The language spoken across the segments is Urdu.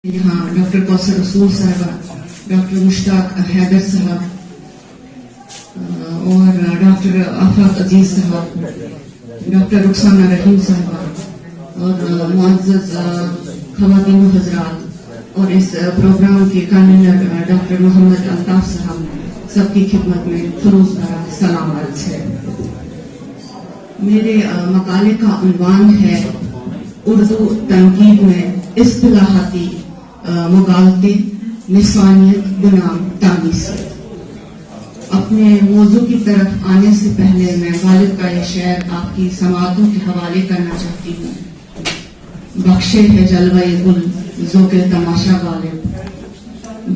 یہاں ڈاکٹر کوثر رسول صاحبہ، ڈاکٹر مشتاق حیدر صاحب اور ڈاکٹر آفاق عزیز صاحب، ڈاکٹر رخسانہ رحیم صاحبہ اور معزز خواتین و حضرات اور اس پروگرام کے کنوینر ڈاکٹر محمد الطاف صاحب، سب کی خدمت میں خلوص بھرا سلام عرض ہے۔ میرے مقالے کا عنوان ہے اردو تنقید میں اصطلاحاتی مغالطے، نسوانیت بنام تانیثیت۔ اپنے موضوع کی طرف آنے سے پہلے میں غالب کا یہ شعر آپ کی سماعتوں کے حوالے کرنا چاہتی ہوں۔ بخشے ہے جلوہ گل ذوق تماشا غالب،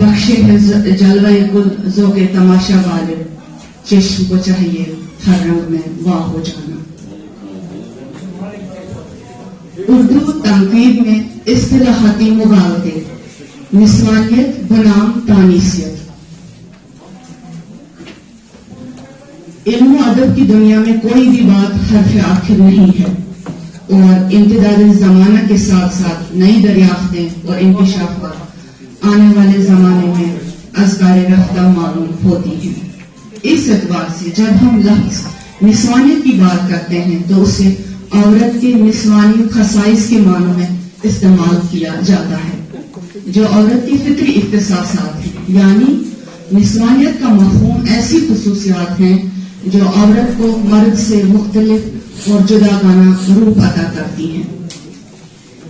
بخشے ہے جلوہ گل ذوق تماشا غالب، چشم کو چاہیے ہر رنگ میں واہ ہو جانا۔ اردو تنقید میں اصطلاحاتی مغالطے، نسوانیت بنام تانیثیت۔ علم و ادب کی دنیا میں کوئی بھی بات حرف آخر نہیں ہے، اور امتداد زمانہ کے ساتھ ساتھ نئی دریافتیں اور انکشافات آنے والے زمانے میں ازگار رفتہ معلوم ہوتی ہیں۔ اس اعتبار سے جب ہم لفظ نسوانیت کی بات کرتے ہیں تو اسے عورت کے نسوانی خصائص کے معنوں میں استعمال کیا جاتا ہے، جو عورت کی فطری اختصاصات ہیں، یعنی نسوانیت کا مفہوم ایسی خصوصیات ہیں جو عورت کو مرد سے مختلف اور جداگانہ روپ عطا کرتی ہیں۔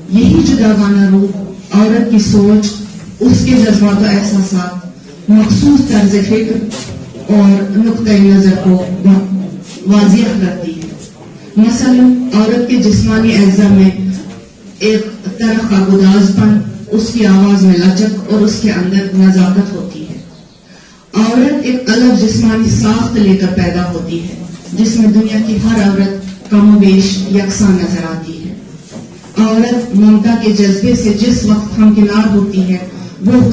یہی جداگانہ روپ عورت کی سوچ، اس کے جذبات و احساسات، مخصوص طرز فکر اور نقطۂ نظر کو واضح کرتی ہے۔ مثلا عورت کے جسمانی اعضاء میں ایک طرح کا گداز پن، اس کی آواز میں لچک اور اس کے اندر نزاکت ہوتی ہے۔ عورت ایک الگ جسمانی ساخت لے کر پیدا ہوتی ہے، جس میں دنیا کی ہر عورت کم و بیش یکساں نظر آتی ہے۔ عورت ممتا کے جذبے سے جس وقت ہمکنار ہوتی ہے وہ